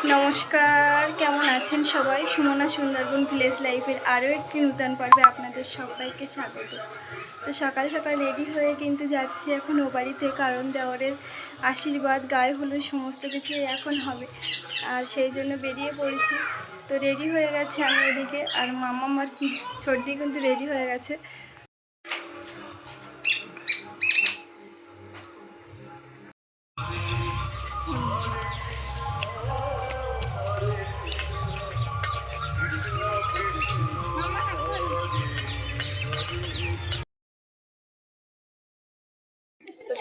নমস্কার, কেমন আছেন সবাই? সুমনা সুন্দরবন ভিলেজ লাইফের আরও একটি নূতন পর্বে আপনাদের সবাইকে স্বাগত। তো সকাল সকাল রেডি হয়ে কিন্তু যাচ্ছি এখন ও বাড়িতে, কারণ দেওরের আশীর্বাদ, গায়ে হলুদ সমস্ত কিছু এখন হবে, আর সেই জন্য বেরিয়ে পড়েছি। তো রেডি হয়ে গেছে আমি এদিকে, আর মামার ছোটদি কিন্তু রেডি হয়ে গেছে।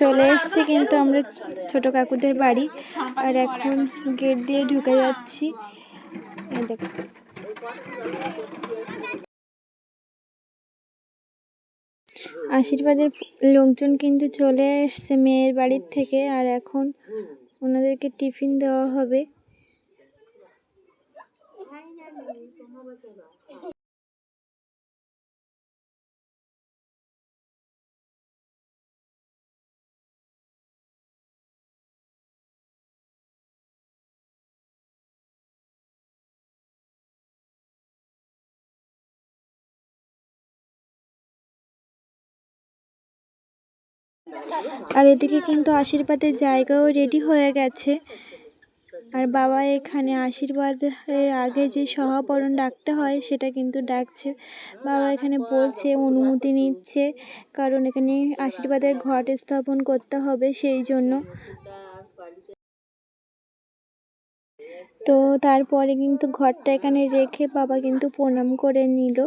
চলে এসছি কিন্তু আমরা ছোট কাকুদের বাড়ি, আর এখন গেট দিয়ে ঢুকে যাচ্ছি। দেখো, আশীর্বাদের লোকজন কিন্তু চলে এসছে মেয়ের বাড়ির থেকে, আর এখন ওনাদেরকে টিফিন দেওয়া হবে। আর এদিকে কিন্তু আশীর্বাদের জায়গাও রেডি হয়ে গেছে, আর বাবা এখানে আশীর্বাদের আগে যে সহবরণ ডাকতে হয় সেটা কিন্তু ডাকছে। বাবা এখানে বলছে, অনুমতি নিচ্ছে, কারণ এখানে আশীর্বাদের ঘট স্থাপন করতে হবে, সেই জন্য। তো তারপরে কিন্তু ঘরটা এখানে রেখে বাবা কিন্তু প্রণাম করে নিল।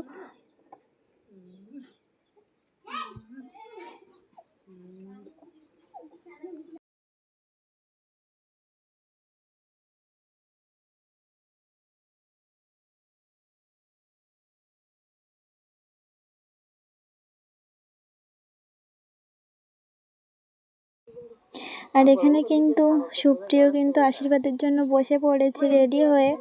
আর এখানে কিন্তু সুপ্রিয় কিন্তু আশীর্বাদের জন্য বসে পড়েছে রেডি হয়ে।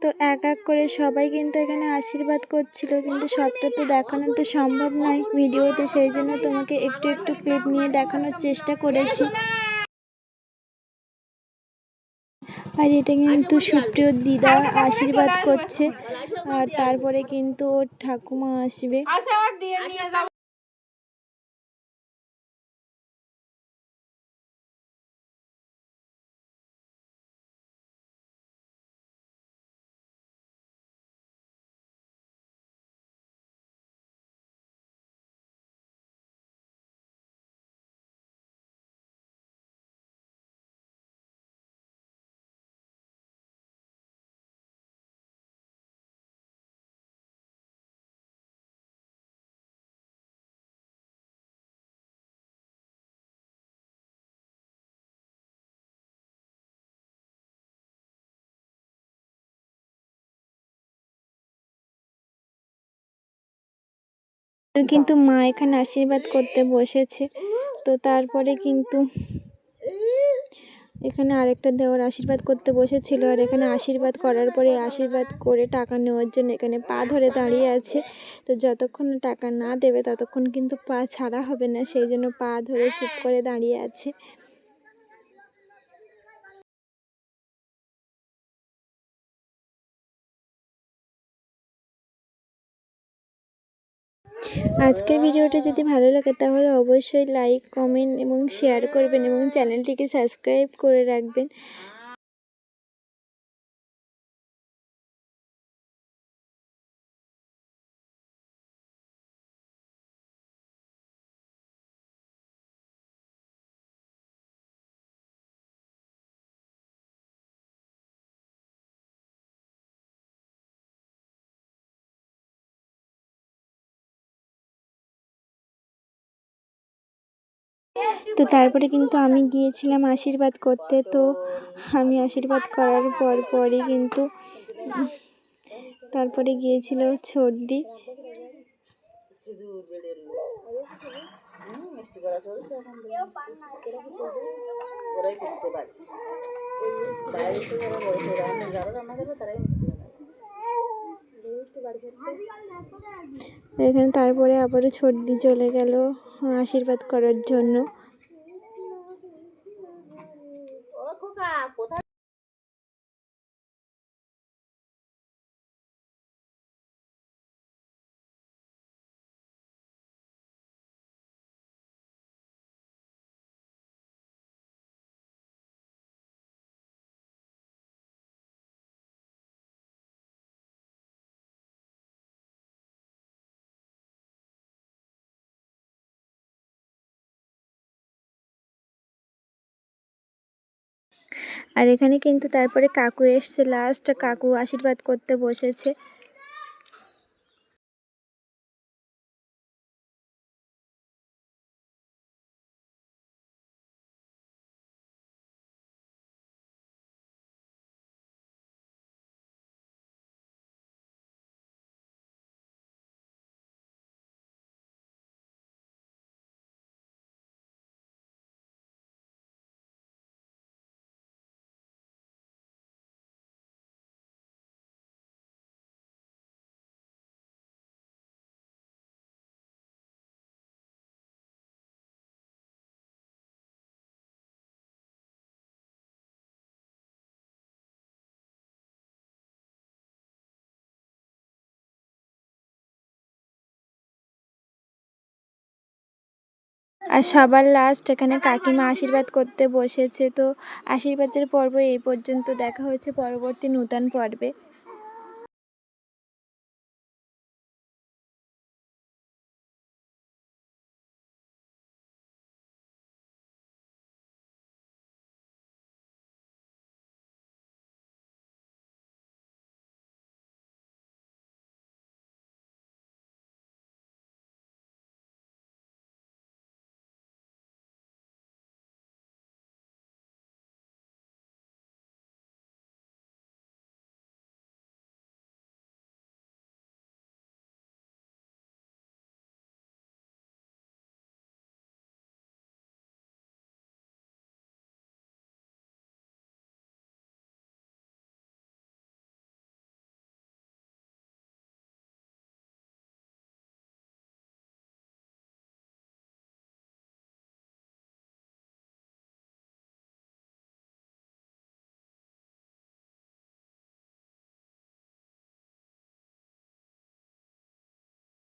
তো এক এক করে সবাই কিন্তু এখানে আশীর্বাদ করছিল, কিন্তু সবটা তো দেখানো তো সম্ভব নয় ভিডিওতে, সেই জন্য তোমাকে একটু একটু ক্লিপ নিয়ে দেখানোর চেষ্টা করেছি। আর এটা কিন্তু সুপ্রিয় দিদা আশীর্বাদ করছে, আর তারপরে কিন্তু ওর ঠাকুমা আসবে। কিন্তু মা এখানে আশীর্বাদ করতে বসেছে। তো তারপরে কিন্তু এখানে আরেকটা দেওয়ার আশীর্বাদ করতে বসেছিল, আর এখানে আশীর্বাদ করার পরে আশীর্বাদ করে টাকা নেওয়ার জন্য এখানে পা ধরে দাঁড়িয়ে আছে। তো যতক্ষণ টাকা না দেবে ততক্ষণ কিন্তু পা ছাড়া হবে না, সেই জন্য পা ধরে চুপ করে দাঁড়িয়ে আছে। আজকের ভিডিওটা যদি ভালো লাগে তাহলে অবশ্যই লাইক, কমেন্ট এবং শেয়ার করবেন, এবং চ্যানেলটিকে সাবস্ক্রাইব করে রাখবেন। তো তারপরে কিন্তু আমি গিয়েছিলাম আশীর্বাদ করতে। তো আমি আশীর্বাদ করার পরই কিন্তু তারপরে গিয়েছিল ছোটদি। এখানে তারপরে আবারও ছোটদি চলে গেল আশীর্বাদ করার জন্য। খোকা কোথায়? আর এখানে কিন্তু তারপরে কাকু এসছে, লাস্ট কাকু আশীর্বাদ করতে বসেছে। আর সবার লাস্ট এখানে কাকিমা আশীর্বাদ করতে বসেছে। তো আশীর্বাদের পর্ব এই পর্যন্ত, দেখা হচ্ছে পরবর্তী নূতন পর্বে।